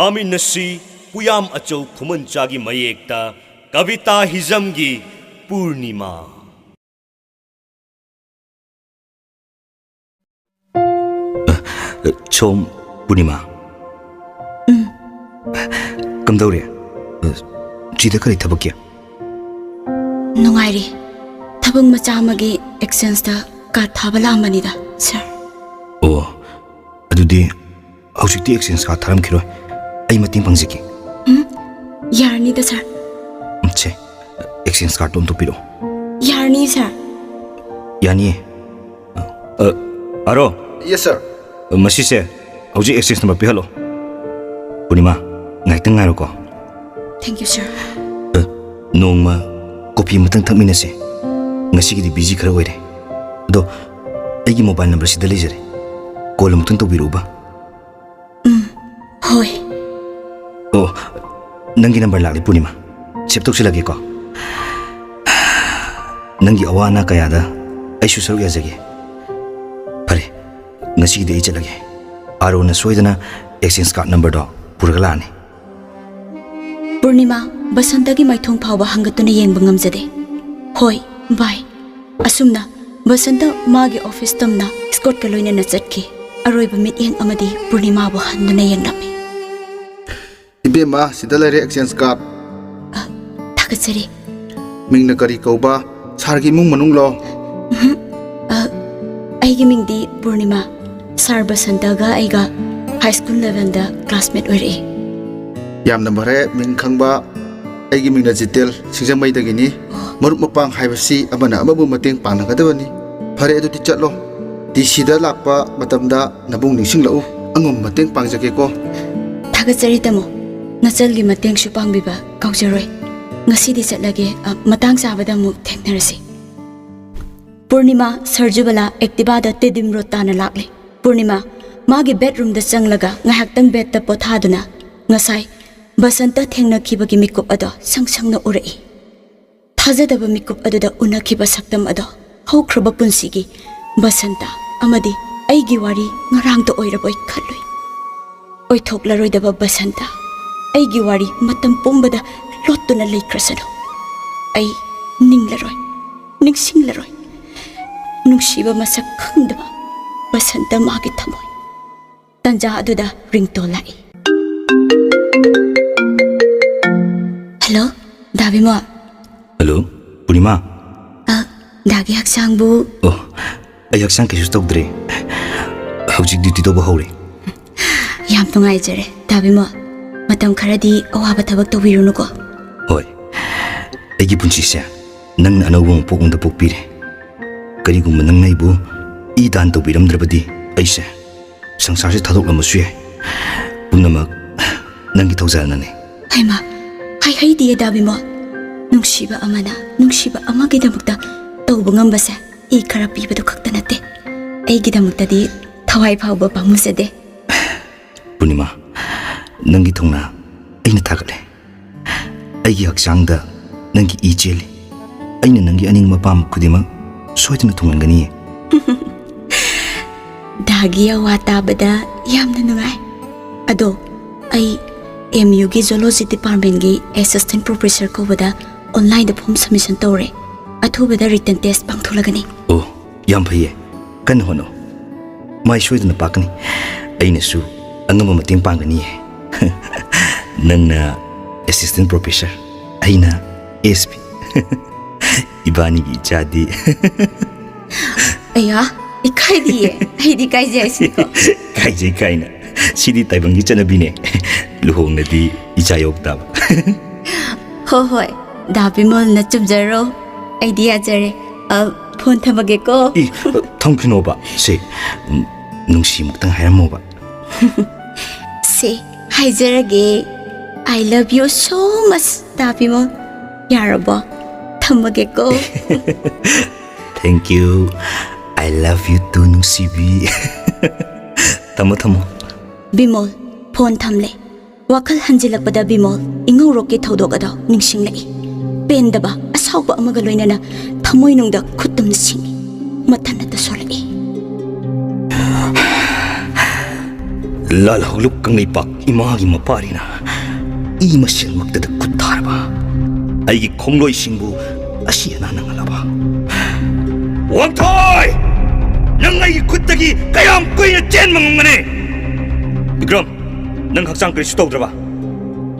पामी नसी पुयाम अचौ खुमनचागी मयेकता कविता हिजमगी पूर्णिमा सोम पूर्णिमा कमदौरे जीदा करी थबक क्या नुंगाइरी थबंग मचा अमगी एक्सचेंज दा कार्ड थाबला अमनिदा सर ओ अदुदी हौजिकती एक्सचेंज कार्ड थारम खिरो आई मतिंग पंगजिकी यारनी दा सर छे एक्सचेंज कार्ड तुम तो पिरो यारनी सर यानी अरो यस सर मसी से हौजिक एक्सचेंज नंबर पिहलो पूर्णिमा नाइतंग गारो को थैंक यू सर नोंमा कॉफी मतंग थकमिनसे ngasiगidi busy khara oire do aigi mobile number sida lejare call mutun to biruba होय oh nangi number lagli punima save tok silage ko nangi awana kaya da ai su saru yajage pare ngasigidi ai chalage aro na soidana exchange card number do purgala ani पूर्णिमा बसंत की मैथों फाव हंगतुना येंब ngamjade होय bye असुमना बसंत मागे office तमना Scott का लोइना न चटकी अरोइब मिटयेंग अमदी पूर्णिमा बो हंदुना येंगनामी इबेमा सिदा लेरे exchange card थागचरी मिंगना करी कौबा सारगी मुंग मनुंग लो आइगी मिंगदी पूर्णिमा सार बसंतगा आइगा हाई स्कूल लेवल दा क्लासमेट ओइरे याम नंबर है मिंग खंगबा आइगी मिंगना जितेल सिंजमई दगिनी मरुप मपांग हाइबसी अमना अमबु मतेंग पांगदबनी फरे अदुति चटलो डीसीदा लापा मतमदा नबुंग निसिंगलउ अंगम मतेंग पांगजकेको थागचरी तमो नचलगी मतेंग सु पांगबिबा काउजरोय ngasi di chatlage matang sabada muk theknarasi पूर्णिमा सर्जुबला एक्टिवा दा तेदिम रोताना लाक्ले पूर्णिमा मागी बेडरूम दा चंगलगा ngahaktang bed ta pothaduna ngasai basanta thengna khibagi mikup ado sangsangna urai थाजदब मिकुप अदुदा उनखिबा सक्तम अदो हौख्रबा पुंसिगी बसंता अमदी आइगी वारी ngarang to oiraboi khaloi ओइथोक्लरोइदबा Basanta आइगी वारी मतम पुंबदा लोत्तुना लेख्रसनो आई निंगलरोय निंगसिंगलरोय नुंगसिबा मसक खंगदबा बसंता मागी थमोय तंजा अदुदा रिंगटोन लाई हेलो दाबिमो hello पूर्णिमा दागी हक्सांगबु oh ai haksang kisu tokdre hojik duty to bahore याम नुंगाइजरे दाबिमो मतम खरदी अवाबा थबक तोबिरुनु को hoy aigi punchi se nang anawong pokung da pokpire karigum nang naibu I dan to biram drabadi aise sangsar se thadok lamasu ye punamak nangi thawjana ne haima hai hai die dabimo नुंगसिबा Amna नुंगसिबा अमगिदमक्ता तौब ngambase I खरा पीबदो खक्ता नते एगिदमक्तादी थवाई फावबा पामुसदे पूर्णिमा नंगी थोंना अइना थागले अइगी हक्सांगदा नंगी I चेले अइना नंगी अनिंग मपाम खुदिमा सोइदना थोंगनगनी दागिया वाताबदा यामना नुंगाय अदो आई MU की zoology department की assistant professor को बदा online द form submission तोरे अथुबदा written test पांगथुलगनी ओ याम भइए कन होनो माइ सोइदना पाकनी अइना सु अंगम मतेंग पांगनी नंगना assistant professor अइना SP इबानी की चादी अया इकाई दिए आइदी काई जैसी को काई काइना सिदी ताइबंगी चनबिने लुहोंगनदी इचा योगताब हो होय दाबिमोल न चुबजरो आइडिया जरे अब फोन थमगे को इ थंखिनोबा से नुंगसी मुक्तंग हायरमोबा से हाइजरगे I love you so much दाबिमोल यारबो थमगे को thank you I love you too नुंगसीबी तमो तमो बिमोल फोन थमले वाखल हंजिलपदा बिमोल इंगौरो के थौदोक अदो निंगसिंगलई पेंदबा असाउबा अमगा लोइनना थमोय नुंगदा खुत्तम सिंगी मथनता सोलई ꯂꯥꯜ ꯍꯧꯂꯨꯞ ꯀꯪꯂꯩꯄꯥꯛ ꯏꯃꯥꯒꯤ ꯃꯄꯥꯔꯤꯅ ꯏ ꯃꯁꯦꯜꯃꯛꯇꯗ ꯈꯨꯠ ꯊꯥꯔꯕ ꯑꯩꯒꯤ ꯈꯣꯡꯂꯣꯏꯁꯤꯡꯕꯨ ꯑꯁꯤ ꯑꯅꯥ ꯅꯪꯍꯜꯂꯕ ꯋꯥꯡꯊꯣꯏ ꯅꯪ ꯑꯩꯒꯤ ꯈꯨꯠꯇꯒꯤ ꯀꯌꯥꯝ ꯀꯨꯏꯅ ꯆꯦꯟꯕ ꯉꯝꯒꯅꯤ ꯕꯤꯀ꯭ꯔꯝ ꯅꯪ ꯍꯛꯆꯥꯡ ꯀꯔꯤꯁꯨ ꯇꯧꯗ꯭ꯔꯕ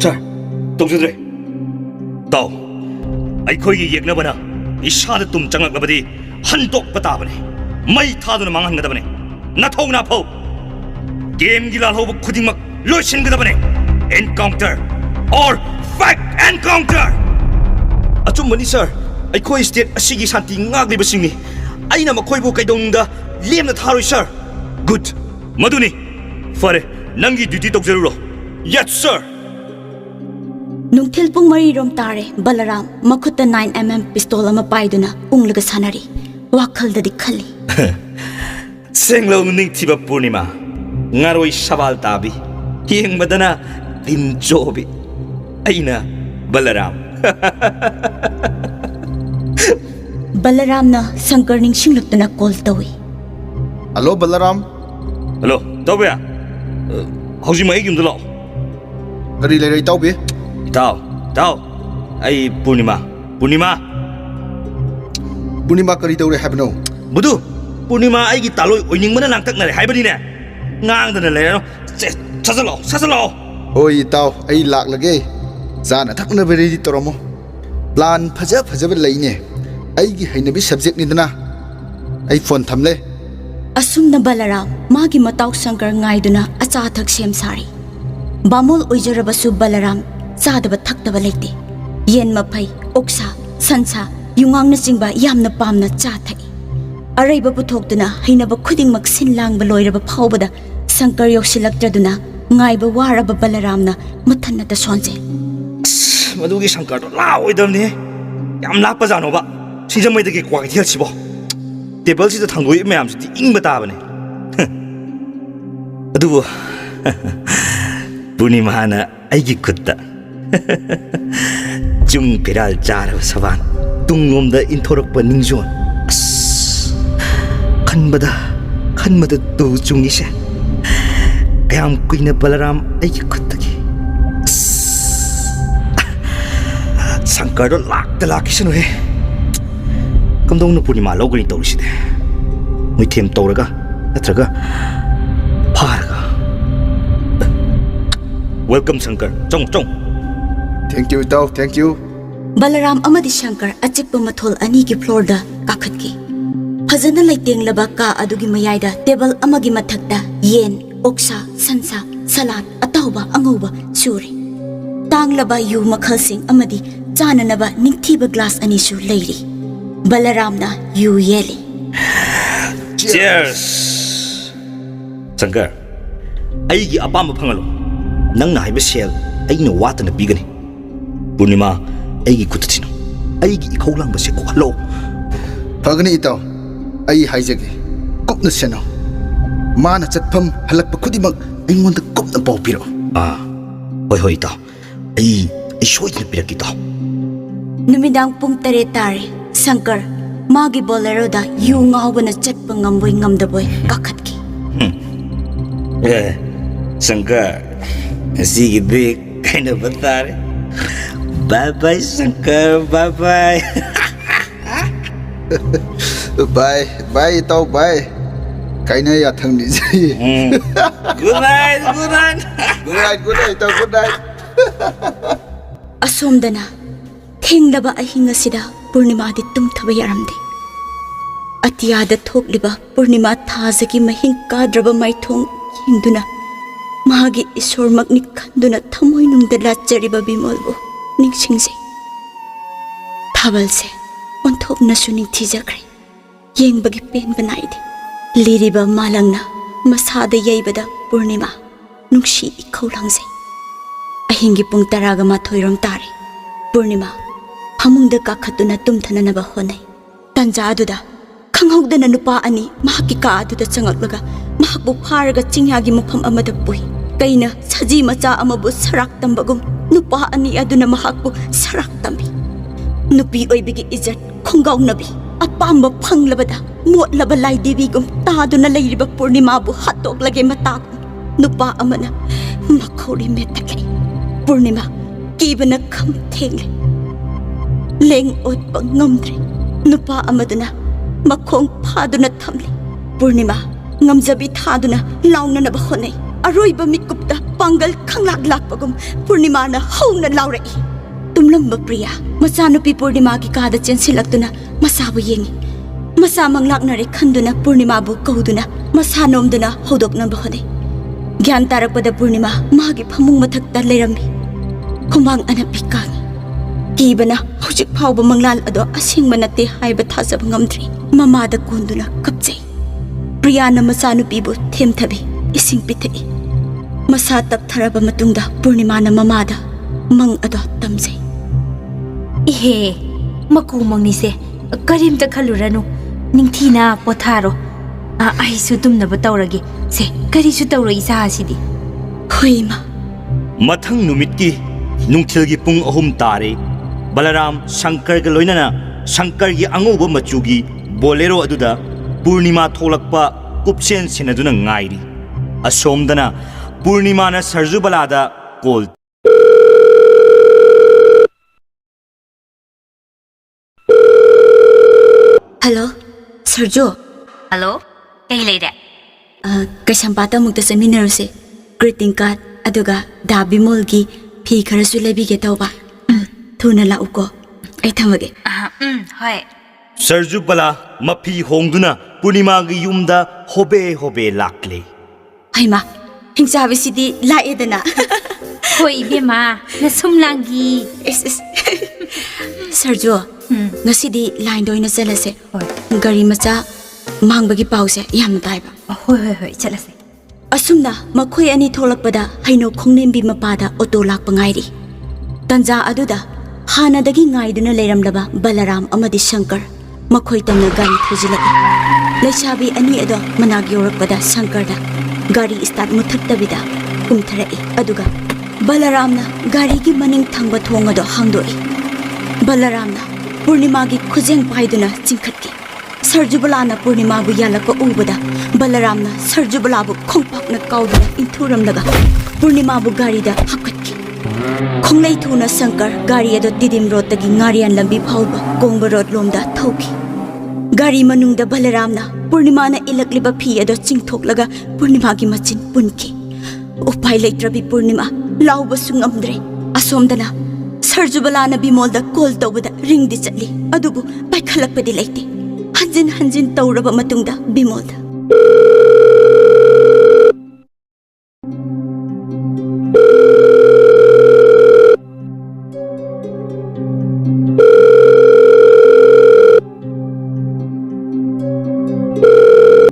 ꯁꯥꯔ ꯇꯧꯖꯗ꯭ꯔꯦ ꯇꯥꯎ ꯑꯩꯈꯣꯏꯒꯤ ꯌꯦꯛꯅꯕꯅ ꯏꯁꯥꯗ ꯇꯨꯝ ꯆꯪꯂꯛꯂꯕꯗꯤ ꯍꯟꯗꯣꯛꯄ ꯇꯥꯕꯅꯤ ꯃꯩ ꯊꯥꯗꯨꯅ ꯃꯥꯡꯍꯟꯒꯗꯕꯅꯤ ꯅꯊꯧ ꯅꯥꯐꯧ ꯒꯦꯝꯒꯤ ꯂꯥꯜꯍꯧꯕ ꯈꯨꯗꯤꯡꯃꯛ ꯂꯣꯏꯁꯤꯟꯒꯗꯕꯅꯤ एनकाउंटर और फैक्ट एनकाउंटर ꯑꯆꯨꯝꯕꯅꯤ ꯁꯥꯔ ꯑꯩꯈꯣꯏ ꯁ꯭ꯇꯦꯠ ꯑꯁꯤꯒꯤ ꯁꯥꯟꯇꯤ ꯉꯥꯛꯂꯤꯕꯁꯤꯡꯅꯤ ꯑꯩꯅ ꯃꯈꯣꯏꯕꯨ ꯀꯩꯗꯧꯅꯨꯡꯗ ꯂꯦꯝꯅ ꯊꯥꯔꯣꯏ ꯁꯥꯔ गुड मधुनी फरे नंगी ड्यूटी तौजरुरो यस सर नुंथिल पुंग मरी रोम तारे बलराम मखुत 9mm पिस्तौल अमा पाइदुना उंगलगा सानरी वाखलददि खल्ली सेंगलो निंगथिबा पूर्णिमा ngaroy sabal tabi yengbadana tinjobi aina balaram Balaram ना शंकर निंगसिंगलुक्तुना कॉल तवी हेलो बलराम हेलो तौबया हौजी मै गिमदु लाओ करी ले रही तौबे ताओ ताओ आई पूर्णिमा पूर्णिमा पूर्णिमा करी तौरे हैबनो बुदु पूर्णिमा आई की तालोय ओइनिंगमना नांगतकनरे हाइबदिने ngang le no sasalo ओय ताव आई लाक लगे जाना थकना बेरी तोरमो प्लान फजा फजब लईने आईगी हैनबी सब्जेक्ट निदना आई फोन थमले असुमना बलराम मागी मताव शंकर गाइदुना अचा थक सेम सारी बामोल ओइजरबसु बलराम चादब थक्तब लेते येन मफै ओक्सा संसा युंगांगना चिंबा यामना पामना चा थई अरैबा पुथोक्तुना हैनब खुदिंग मक्सिन लांगब लोइरब फावबदा शंकर योक्सिलक्त्रदुना गाइब वारब बलरामना मथन्नत सोंजे मधुगी शंकर तो लाओइदमने याम लाप जानोबा सिजमैदगी क्वालिटी हसिबो टेबल सिदा थांगोइ मैम सिदि इंगबा ताबने अदुबो पूर्णिमाना आइगी खुत्ता जुम पेराल चारब सबान तुंगोमदा इंथोरकपा निंगजोन खनबदा तु चुंगिसे कयाम कुइना बलराम आइगी खुत्तगी शंकर लाक्ता लाकिसनु हे कमदौना पूर्णिमा लौगनी तौरिसिदे मुइथेम तौरगा नत्रगा फारगा वेलकम शंकर चोंग चोंग थैंक यू ताव थैंक यू बलराम अमदि शंकर अचिक मथोल अनी की फ्लोर दा काखतकी फजना लैतेंगलबा का अदुगी मयाइदा टेबल अमगी मथक्ता येन ओक्सा संसा सलाद अतौबा अंगौबा सूरी तांगलबा यु मखलसिंग अमदी चाननबा निंगथीबा ग्लास अनीसु लेरी बलरामना यु येली चीयर्स शंकर आइगी अपाम फंगलो नंगना हाइबा सेल आइना वातना पीगनी पूर्णिमा आइगी कुतथिनो आइगी इखौलांगबसे कोहलो फगनी इताव आई हाइजगे कुपन सेनो माना चटफम हलक खुदिमक इंगोंद कुपन पाव पिरो होय होय ता आई सोइदन पिरकी ता नुमिदांग पुंग तरे तारे शंकर मागी बोलेरोदा यु ngaubana chatpa ngamboy ngamdaboy kakhatki Shankar ऐसी देख कहने बता रहे bye bye Shankar bye bye bye bye ताव बाय काइना या थंगनि जी good night good night good night ताव गुड नाइट असोमदना थेंगलबा अहिंग सिदा पूर्णिमा दि तुमथबा यारमदे अतियादा थोकलिबा पूर्णिमा थाजगी महिंग काद्रबा माइथोंग हिंदुना मागी ईश्वरमकनि खंदुना थमोय नुंगदा लाचरिबा बिमोलबो निंगसिंगसे थाबलसे ओंथोकनासु निंगथिजख्रे येंगबगी पेन बनाइदे लिरिबा मालंगना मसादा यैबदा पूर्णिमा नुंगसी इखौलांगसे अहिंगी पुंग तरागा माथोइरम तारे पूर्णिमा फमुंगदा काखतुना तुमथननबा होनै तंजा अदुदा खंगौदना नुपा अनि महाकी का अदुदा चंगलगा महाबु फारगा चिंयागी मुफम अमदा पुई कैना सजी मचा अमबु सराक तंबगुम नुपा अनि अदुना महाकु सराक तंबी नुपी ओइबिगी इज्जत खुंगौनबी अपांब फंगलबदा मोटलबा लाई देवीगुम तादुना लैरिबा पूर्णिमाबु हतोक लगे मताक नुपा अमना मखौरी मेथले पूर्णिमा कीबना खम थेंगले लेंग ओत नमद्रे नुपा अमदुना मखोंग फादुना थमले पूर्णिमा ngamjabi thaduna launa na bahonai aroiba mikupta pangal khanglak lakpagum purnima na hauna laurai tumlamba priya machanupi purnima ki kada chensilaktuna masabu yengi masa manglakna re khanduna purnima bu kauduna masanomduna hodokna bahonai gyan tarakpada purnima magi phamung mathakta leirambi khumang anapi kangi kibana hojik phawba manglal ado asingma nate haiba thasab ngamdri mamada konduna kapchai प्रियाना मचानुपीबु थेमथबी इसिंग पिथई मसा तपथरबा मतुंगदा पूर्णिमाना ममादा मंग अदो तमजे इहे मकु मंगनीसे करीमता खलुरनु निंगथीना पोथारो आइसु तुमनबा तौरगे से करीसु तौरो इसा आसिदी होइमा मथंग नुमितकी नुंगथिलगी पुंग अहुम तारे बलराम शंकर ग लोइनाना शंकर गी अंगोबा मचुगी बोलेरो अदुदा पूर्णिमा थोलक्पा कुपसेन सिनदुना ngairi asomdana पूर्णिमा ना सरजू बलादा कॉल हेलो सरजू हेलो कई लेरे कैसंपाता मुक्ता सेमिनारसे ग्रीटिंग कार्ड अदुगा दाबिमोल की फी खरसु लेबिगे तौबा थुना लाउको आई थमगे होय सरजू बला मफी होंगदुना पूर्णिमा गी युमदा होबे होबे लाकले हाइमा हिंसाबिसिदी लाएदना होय बेमा न सुमलांगी एस एस Sarju ngасidi line doina chalase होय gari macha mangbagi pause yamna taiba होय होय होय चलसे asumna makhoi ani tholakpada haino khongnembi mapada auto lakpa ngairi tanja aduda hana dagi ngaiduna leiramlaba balaram amadi shankar makhoi tamna gari thujilaki leisabi ani ado manag yorakpada shankarda gari start muthaktabida kumtharai aduga balaramna gari gi maning thangba thongado hangdoi balaramna पूर्णिमा की खुजेंग पाइदुना चिंखटकी सरजुबलाना पूर्णिमा बु यालक उबदा बलरामना सरजुबला बु खोंगपकना काउदुना इंथुरम लगा पूर्णिमा बु गाड़ी दा हकटकी खोंगलै थुना शंकर गाड़ी अदो तिदिम रोड तगी ngaरियान लंबी फाउबा गोंगबा रोड लोमदा थौकी गाड़ी मनुंगदा बलरामना पूर्णिमाना इलकलिबा फी अदो चिंगथोक लगा पूर्णिमा की मचिन पुनकी उपाय लेत्रबी पूर्णिमा लाउबा सुंगमद्रे असोमदना सरजुबलाना बिमोलदा कॉल तौबदा रिंग दि चली अदुबु पाइखलकपदि लेते हंजिन हंजिन तौरबा मतुंगदा बिमोलदा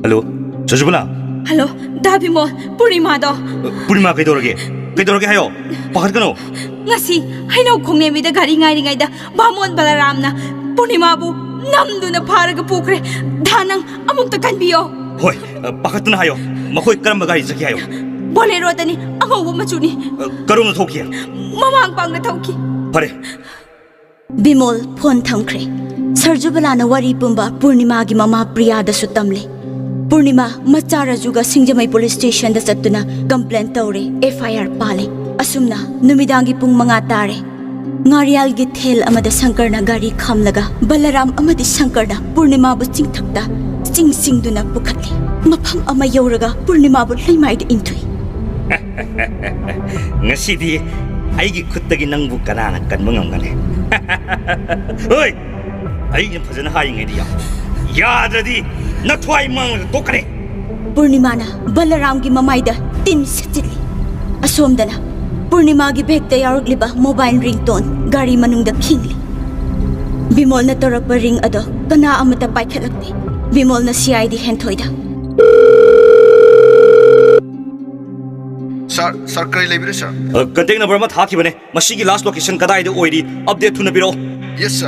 हेलो सरजुबला हेलो दा बिमोल पूर्णिमा दो पूर्णिमा कइदोरगे हायो पखत कनो ngasi haino khongne mi da gari ngai ringai da bamon balaramna purnima bu namduna pharaga pukre dhanang amuk ta kanbiyo होय पखतना हायो मखोय करम गाड़ी जकी हायो bolero dani angobu machuni chrome थोकिया mamang pangna thauki फरे बिमोल फोन थमख्रे सरजुबलाना वरी पुंबा पूर्णिमा की ममा प्रिया दा सुतमले पूर्णिमा मचा रजुगा सिंगजमई police station दा चत्तुना कंप्लेंट तौरे एफआईआर पाले असुमना नुमिदांगी पुंग मंगा तारे ngaryal gi thel amada sankarna gari khamlaga balaram amadi sankarna पूर्णिमा बु चिंगथक्ता चिंगसिंगदुना पुखले मफम अमा यौरगा पूर्णिमा बु लेमाइद इंथुई ngasidi aigi khuttagi nangbu kanana kanba ngamgane hoy aigi phajana hainge dia yadradi nathwai mang tokare पूर्णिमा ना बलराम की ममाइदा तीन सचिली असोमदना पूर्णिमा की बैग यारुकलिबा मोबाइल रिंगटोन गाड़ी मनुंगदा खिंगली बिमोल न तोरप रिंग अदो कना अमता पाइखलकते बिमोल न सीआईडी हेंथोइदा सर करी लेबिरे सर कंटेक्ट नंबर मा थाखिबने मसीगी लास्ट लोकेशन कदाइदा ओइरी अपडेट थुना बिरो yes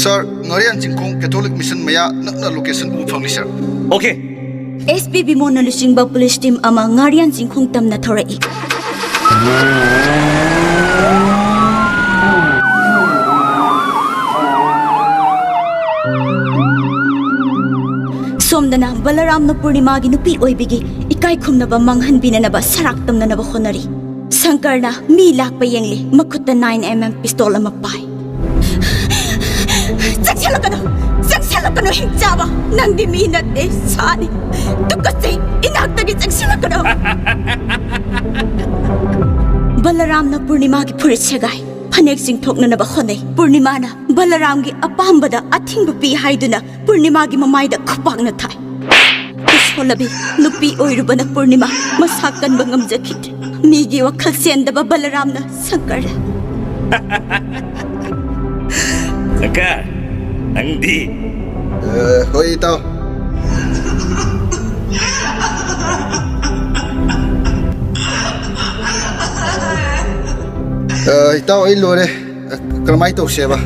sir ngarian jingkong catholic mission maya nakna location u phangni sir okay SP Bimol न लुसिंगबा पुलिस टीम अमा ngaरियान जिंखोंग तमना थोरई ꯑꯁꯣꯝꯗꯅ ꯕꯂꯔꯥꯝꯅ ꯄꯨꯔꯅꯤꯃꯥꯒꯤ ꯅꯨꯄꯤ ꯑꯣꯏꯕꯤꯒꯤ ꯏꯀꯥꯏ ꯈꯨꯝꯅꯕ ꯃꯥꯡꯍꯟꯕꯤꯅꯅꯕ ꯁꯔꯥꯛ ꯇꯝꯅꯅꯕ ꯍꯣꯠꯅꯔꯤ ꯁꯪꯀꯔꯅ ꯃꯤ ꯂꯥꯛꯄ ꯌꯦꯡꯂꯤ ꯃꯈꯨꯠꯇ 9mm ꯄꯤꯁꯇꯣꯜ ꯑꯃ ꯄꯥꯏ ꯆꯪꯁꯤꯜꯂꯛꯀꯅꯨ ꯍꯤꯡꯆꯥꯕ ꯅꯪꯗꯤ ꯃꯤ ꯅꯠꯇꯦ ꯁꯥꯅꯤ ꯇꯨꯀꯠꯆꯩ ꯏꯅꯥꯛꯇꯒꯤ ꯆꯪꯁꯤꯜꯂꯛꯀꯅꯨ ꯕꯂꯔꯥꯝꯅ ꯄꯨꯔꯅꯤꯃꯥꯒꯤ ꯐꯨꯔꯤꯠ ꯁꯦꯒꯥꯏ ꯐꯅꯦꯛ ꯆꯤꯡꯊꯣꯛꯅꯅꯕ ꯍꯣꯠꯅꯩ ꯄꯨꯔꯅꯤꯃꯥꯅ ꯕꯂꯔꯥꯝꯒꯤ ꯑꯄꯥꯝꯕꯗ ꯑꯊꯤꯡꯕ ꯄꯤ ꯍꯥꯏꯗꯨꯅ ꯄꯨꯔꯅꯤꯃꯥꯒꯤ ꯃꯃꯥꯏꯗ ꯈꯨꯄꯥꯛꯅ ꯊꯥꯏ ꯏꯁꯣꯜꯂꯕꯤ ꯅꯨꯄꯤ ꯑꯣꯏꯔꯨꯕꯅ ꯄꯨꯔꯅꯤꯃꯥ ꯃꯁꯥ ꯀꯟꯕ ꯉꯝꯖꯈꯤꯗ꯭ꯔꯦ ꯃꯤꯒꯤ ꯋꯥꯈꯜ ꯆꯦꯟꯗꯕ ꯕꯂꯔꯥꯝꯅ ꯁꯪꯀꯔꯗ ꯁꯪꯀꯔ ꯅꯪꯗꯤ ꯍꯣꯏ ꯏꯇꯥꯎ ꯏꯇꯥꯎ ꯑꯩ ꯂꯣꯏꯔꯦ ꯀꯔꯝꯍꯥꯏꯅ ꯇꯧꯁꯦꯕ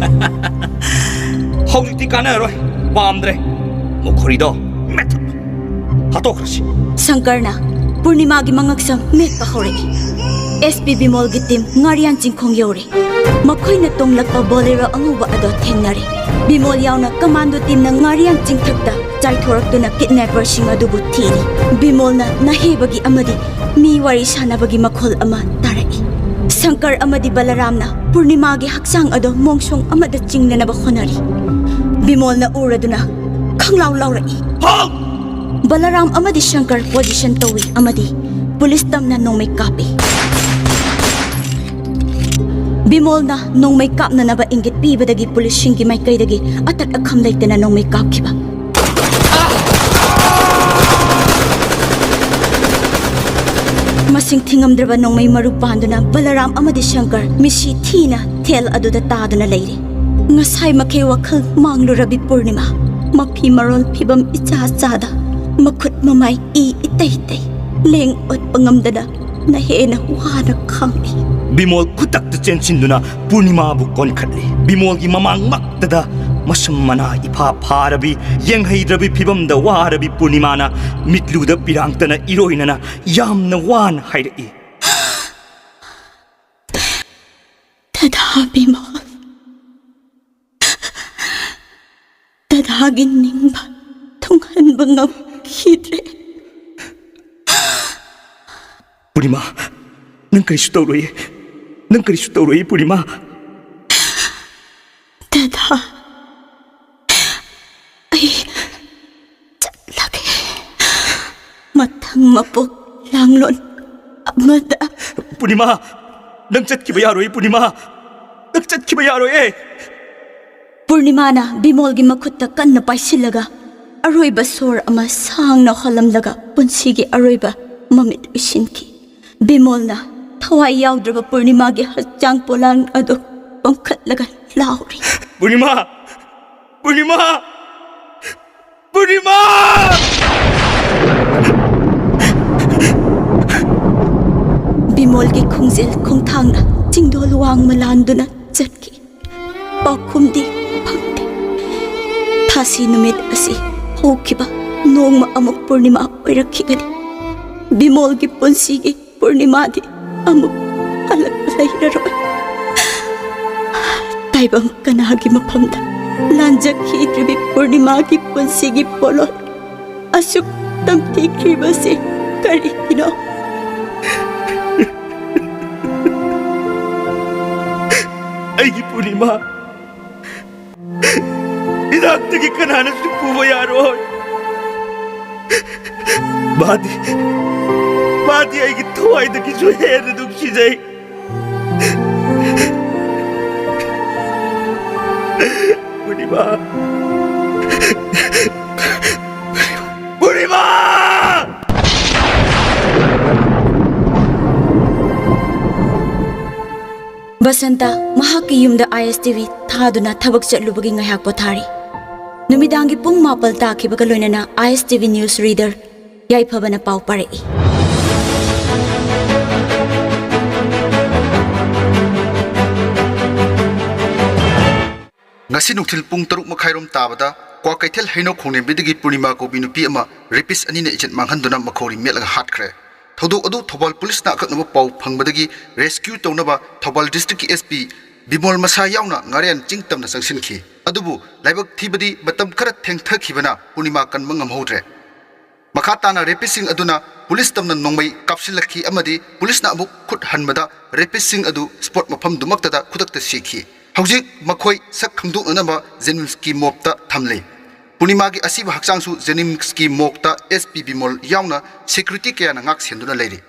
ꯍꯧꯖꯤꯛꯇꯤ ꯀꯥꯟꯅꯔꯣꯏ ꯄꯥꯝꯗ꯭ꯔꯦ ꯃꯈꯣꯔꯤꯗꯣ ꯃꯦꯠꯊꯠꯂꯣ ꯍꯥꯠꯇꯣꯛꯈ꯭ꯔꯁꯤ ꯁꯪꯀꯔꯅ ꯄꯨꯔꯅꯤꯃꯥꯒꯤ ꯃꯉꯛꯁꯝ ꯃꯦꯠꯄ ꯍꯧꯔꯛꯏ SP ꯕꯤꯃꯣꯜꯒꯤ ꯇꯤꯝ ꯉꯥꯔꯤꯌꯥꯟ ꯆꯤꯡꯈꯣꯡ ꯌꯧꯔꯦ ꯃꯈꯣꯏꯅ ꯇꯣꯡꯂꯛꯄ ꯕꯣꯂꯦꯔꯣ ꯑꯉꯧꯕ ꯑꯗꯣ ꯊꯦꯡꯅꯔꯦ ꯕꯤꯃꯣꯜ ꯌꯥꯎꯅ ꯀꯃꯥꯟꯗꯣ ꯇꯤꯝꯅ ꯉꯥꯔꯤꯌꯥꯟ ꯆꯤꯡꯊꯛꯇ ꯆꯥꯏꯊꯣꯔꯛꯇꯨꯅ ꯀꯤꯗꯅꯦꯄꯔꯁꯤꯡ ꯑꯗꯨꯕꯨ ꯊꯤꯔꯤ ꯕꯤꯃꯣꯜꯅ ꯅꯍꯦꯕꯒꯤ ꯑꯃꯗꯤ ꯃꯤ ꯋꯥꯔꯤ ꯁꯥꯟꯅꯕꯒꯤ ꯃꯈꯣꯜ ꯑꯃ ꯇꯥꯔꯛꯏ ꯁꯪꯀꯔ ꯑꯃꯗꯤ ꯕꯂꯔꯥꯝꯅ ꯄꯨꯔꯅꯤꯃꯥꯒꯤ ꯍꯛꯆꯥꯡ ꯑꯗꯣ ꯃꯣꯡꯁꯣꯡ ꯑꯃꯗ ꯆꯤꯡꯅꯅꯕ ꯍꯣꯠꯅꯔꯤ ꯕꯤꯃꯣꯜꯅ ꯎꯔꯗꯨꯅ ꯈꯪꯂꯥꯎ ꯂꯥꯎꯔꯛꯏ ꯕꯂꯔꯥꯝ ꯑꯃꯗꯤ ꯁꯪꯀꯔ ꯄꯣꯖꯤꯁꯟ ꯇꯧꯏ ꯑꯃꯗꯤ ꯄꯨꯂꯤꯁ ꯇꯝꯅ ꯅꯣꯡꯃꯩ ꯀꯥꯞꯄꯤ ꯕꯤꯃꯣꯜꯅ ꯅꯣꯡꯃꯩ ꯀꯥꯞꯅꯅꯕ ꯏꯪꯒꯤꯠ ꯄꯤꯕꯗꯒꯤ ꯄꯨꯂꯤꯁꯁꯤꯡꯒꯤ ꯃꯥꯏꯀꯩꯗꯒꯤ ꯑꯇꯠ ꯑꯈꯝ ꯂꯩꯇꯅ ꯅꯣꯡꯃꯩ ꯀꯥꯞꯈꯤꯕ ꯃꯁꯤꯡ ꯊꯤꯉꯝꯗ꯭ꯔꯕ ꯅꯣꯡꯃꯩ ꯃꯔꯨ ꯄꯥꯟꯗꯨꯅ ꯕꯂꯔꯥꯝ ꯑꯃꯗꯤ ꯁꯪꯀꯔ ꯃꯤꯁꯤ ꯊꯤꯅ ꯊꯦꯜ ꯑꯗꯨꯗ ꯇꯥꯗꯨꯅ ꯂꯩꯔꯤ ꯉꯁꯥꯏ ꯃꯈꯩ ꯋꯥꯈꯜ ꯃꯥꯡꯂꯨꯔꯕꯤ ꯄꯨꯔꯅꯤꯃꯥ ꯃꯐꯤ ꯃꯔꯣꯜ ꯐꯤꯕꯝ ꯏꯆꯥ ꯆꯥꯗ ꯃꯈꯨꯠ ꯃꯃꯥꯏ ꯏꯇꯩ ꯇꯩ ꯂꯦꯡ ꯑꯣꯠꯄ ꯉꯝꯗꯅ ꯅꯍꯦꯅ ꯋꯥꯅ ꯈꯥꯡꯏ ꯕꯤꯃꯣꯜ ꯈꯨꯗꯛꯇ ꯆꯦꯟꯁꯤꯟꯗꯨꯅ ꯄꯨꯔꯅꯤꯃꯥꯕꯨ ꯀꯣꯟꯈꯠꯂꯤ ꯕꯤꯃꯣꯜꯒꯤ ꯃꯃꯥꯡꯃꯛꯇꯗ ꯃꯁꯝ ꯃꯅꯥ ꯏꯐꯥ ꯐꯥꯔꯕꯤ ꯌꯦꯡꯍꯩꯗ꯭ꯔꯕꯤ ꯐꯤꯕꯝꯗ ꯋꯥꯔꯕꯤ ꯄꯨꯔꯅꯤꯃꯥꯅ ꯃꯤꯠꯂꯨꯗ ꯄꯤꯔꯥꯡꯇꯅ ꯏꯔꯣꯏꯅꯅ ꯌꯥꯝꯅ ꯋꯥꯅ ꯍꯥꯏꯔꯛꯏ ꯗꯗꯥ ꯕꯤꯃꯣꯜ ꯗꯗꯥꯒꯤ ꯅꯤꯡꯕ ꯊꯨꯡꯍꯟꯕ ꯉꯝꯈꯤꯗ꯭ꯔꯦ ꯄꯨꯔꯅꯤꯃꯥ ꯅꯪ ꯀꯔꯤꯁꯨ ꯇꯧꯔꯣꯏꯌꯦ ꯄꯨꯔꯅꯤꯃꯥ ꯗꯗꯥ ꯑꯩ ꯆꯠꯂꯒꯦ ꯃꯊꯪ ꯃꯄꯣꯛ ꯂꯥꯡꯂꯣꯟ ꯑꯃꯗ ꯄꯨꯔꯅꯤꯃꯥ ꯅꯪ ꯆꯠꯈꯤꯕ ꯌꯥꯔꯣꯏ ꯄꯨꯔꯅꯤꯃꯥ ꯅꯪ ꯆꯠꯈꯤꯕ ꯌꯥꯔꯣꯏꯌꯦ ꯄꯨꯔꯅꯤꯃꯥꯅ ꯕꯤꯃꯣꯜꯒꯤ ꯃꯈꯨꯠꯇ ꯀꯟꯅ ꯄꯥꯏꯁꯤꯜꯂꯒ ꯑꯔꯣꯏꯕ ꯁꯣꯔ ꯑꯃ ꯁꯥꯡꯅ ꯍꯣꯜꯂꯝꯂꯒ ꯄꯨꯟꯁꯤꯒꯤ ꯑꯔꯣꯏꯕ ꯃꯃꯤꯠ ꯎꯏꯁꯤꯟꯈꯤ ꯕꯤꯃꯣꯜꯅ ꯊꯋꯥꯏ ꯌꯥꯎꯗ꯭ꯔꯕ ꯄꯨꯔꯅꯤꯃꯥꯒꯤ ꯍꯛꯆꯥꯡ ꯄꯣꯂꯥꯡ ꯑꯗꯨ ꯄꯪꯈꯠꯂꯒ ꯂꯥꯎꯔꯤ ꯄꯨꯔꯅꯤꯃꯥ ꯕꯤꯃꯣꯜꯒꯤ ꯈꯣꯡꯖꯦꯜ ꯈꯣꯡꯊꯥꯡꯅ ꯆꯤꯡꯗꯣꯜ ꯋꯥꯡꯃ ꯂꯥꯟꯗꯨꯅ ꯆꯠꯈꯤ ꯄꯥꯎꯈꯨꯝꯗꯤ ꯐꯪꯗꯦ ꯊꯥꯁꯤ ꯅꯨꯃꯤꯠ ꯑꯁꯤ ꯍꯧꯈꯤꯕ ꯅꯣꯡꯃ ꯑꯃꯨꯛ ꯄꯨꯔꯅꯤꯃꯥ ꯑꯣꯏꯔꯛꯈꯤꯒꯅꯤ ꯕꯤꯃꯣꯜꯒꯤ ꯄꯨꯟꯁꯤꯒꯤ ꯄꯨꯔꯅꯤꯃꯥꯗꯤ ꯑꯃꯨꯛ ꯍꯜꯂꯛꯄ ꯂꯩꯔꯔꯣꯏ ꯇꯥꯏꯕꯪ ꯀꯅꯥꯒꯤ ꯃꯐꯝꯗ ꯂꯥꯟꯖꯈꯤꯗ꯭ꯔꯤꯕꯤ ꯄꯨꯔꯅꯤꯃꯥꯒꯤ ꯄꯨꯟꯁꯤꯒꯤ ꯄꯣꯂꯣꯟ ꯑꯁꯨꯛ ꯇꯝꯊꯤꯈ꯭ꯔꯤꯕꯁꯤ ꯀꯔꯤꯒꯤꯅꯣ ꯑꯩꯒꯤ ꯄꯨꯔꯅꯤꯃꯥ ꯏꯅꯥꯛꯇꯒꯤ ꯀꯅꯥꯅꯁꯨ ꯄꯨꯕ ꯌꯥꯔꯣꯏ ꯃꯥꯗꯤ ꯑꯩꯒꯤ ꯊꯋꯥꯏꯗꯒꯤꯁꯨ ꯍꯦꯟꯅ ꯅꯨꯡꯁꯤꯖꯩ ꯄꯨꯔꯅꯤꯃꯥ ꯕꯁꯟꯇ ꯃꯍꯥꯛꯀꯤ ꯌꯨꯝꯗ ISTV ꯊꯥꯗꯨꯅ ꯊꯕꯛ ꯆꯠꯂꯨꯕꯒꯤ ꯉꯥꯏꯍꯥꯛ ꯄꯣꯊꯥꯔꯤ ꯅꯨꯃꯤꯗꯥꯡꯒꯤ ꯄꯨꯡ 9 ꯇꯥꯈꯤꯕꯒ ꯂꯣꯏꯅꯅ ISTV ꯅ꯭ꯌꯨꯁ ꯔꯤꯗꯔ ꯌꯥꯏꯐꯕꯅ ꯄꯥꯎ ꯄꯥꯔꯛꯏ ngasi nukthil pung 6:30 tabada kwa kaithel heino khongnebidagi Purnima Kobi nupi ama rapist anina ijet manghanduna makhori melaga hatkre thodok adu Thobal police na akaknaba pau phangbadagi rescue townaba Thobal district SP Bimol Masa yauna ngarian chingtamna sangsinki adubu laibak thibadi batam khara thengthakhibana Purnima kanmangam hodre मखा ताना रेपिस्टिंग अदुना police तमना नोंमई कापसिलखी अमदी police ना अमुक खुद हनबदा रेपिस्टिंग अदु spot मफम दुमक्तदा खुदक्ता सीखी हौजिक मखोई सक खंगदोनबा जेनिम्स की मोपता थमले पूर्णिमा की असीब हक्चांगसु जेनिम्स की Mokta SP Bimol यावना security कयाना ngak सेंदुना लेरी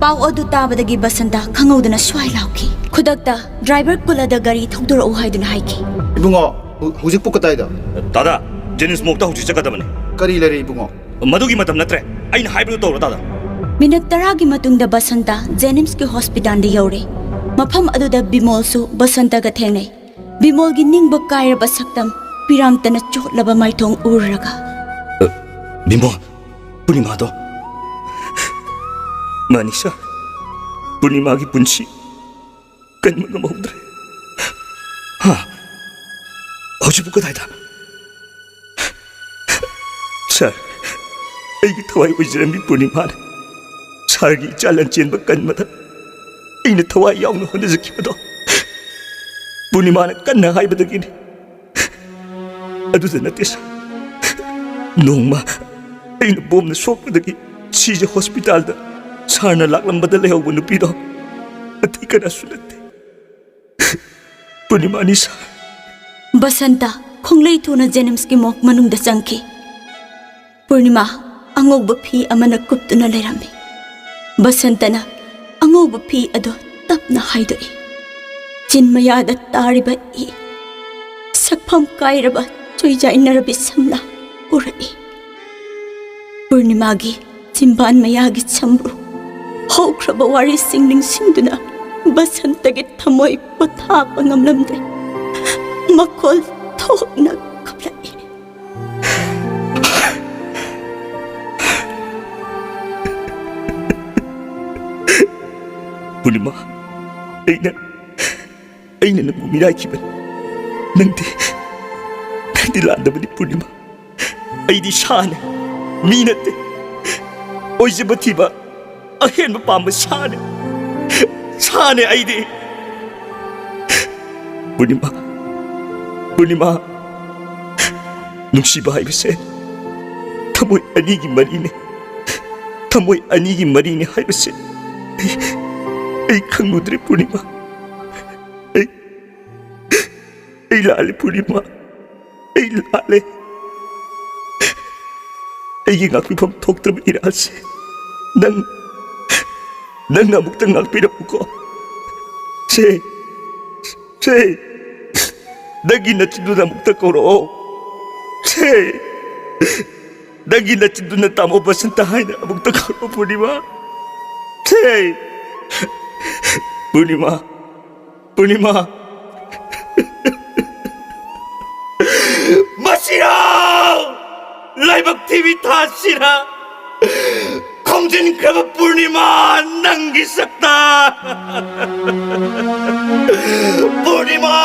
पाउ अदु ताबदगी बसंता खंगौदना स्वाई लाउकी खुदक्ता ड्राइवर कुलदा गाड़ी थौदोरौ हाइदुना हाइकी इबुंगो हौजिक पुकताइदा दादा जेनिम्स मोक्ता हुजी चकदबने करी लेरी इबुंगो मधुगी मतम नत्रे अइन हाइब्रो तौर दादा मिनट तरागी मतुंगदा बसंता जेनिम्स के हॉस्पिटल दे यौरे मफम अदुदा बिमोलसु बसंता गा थेंगनै बिमोल गी निंगब कायरबा सक्तम पिरांगतना चोटलबा माइथोंग उरगा बिमोल पूर्णिमा दो मानिसा पूर्णिमा की पुंसी कन्म गमौद्रे हाँ हौजी पुकदाइदा सर अगी थवाई उजरमी पूर्णिमा सारगी चालन चेनब कन्मदा अने थवाई यावना होनजखिबदो पूर्णिमा कन्ना हाइबदगिनी अदुदा नते सर नोंमा अने बोमना सोकपदगी सीजे हॉस्पिटल दा सारना लाकलंबदा लेहौब नुपीदो अति कनासु नते पूर्णिमा नि सर बसंता खोंगलै थुना जेनिम्स की मोक मनुंगदा चंकी पूर्णिमा अंगोब फी अमना कुप्तुना लेरम्मी बसंतना अंगोब फी अदो तपना हाइदोई चिन्मयादा तारिबा ई सकफम कायरबा चोइजाइनरबी समला उरई पूर्णिमागी चिंबान मयागी छम्ब्रु हौख्रबा वारी सिंगनिंग सिंगदुना बसंतगे थमोई पोथापा ngamlamdre मखोल थोकना कपलाई पूर्णिमा अने नंगु मिराइखिबन नंदी लादबनी पूर्णिमा अइदी साने मी नते ओइजब थिबा अहेन पाम साने अइदी पूर्णिमा नुंसीबा हाइबसे थमोय अनीगी मरीने हाइबसे ऐ खंगुद्रे पूर्णिमा ऐ लाले पूर्णिमा ऐ लाले ऐगी ngakpifam thoktrab iralse nang amukta ngakpirapuko se nagi nachiduna amukta koro se nagi nachiduna tamo basanta haina amukta koro पूर्णिमा se पूर्णिमा मसिराव लाइबक टीवी थासिरा खोंजिन खब पूर्णिमा नंगी सकता पूर्णिमा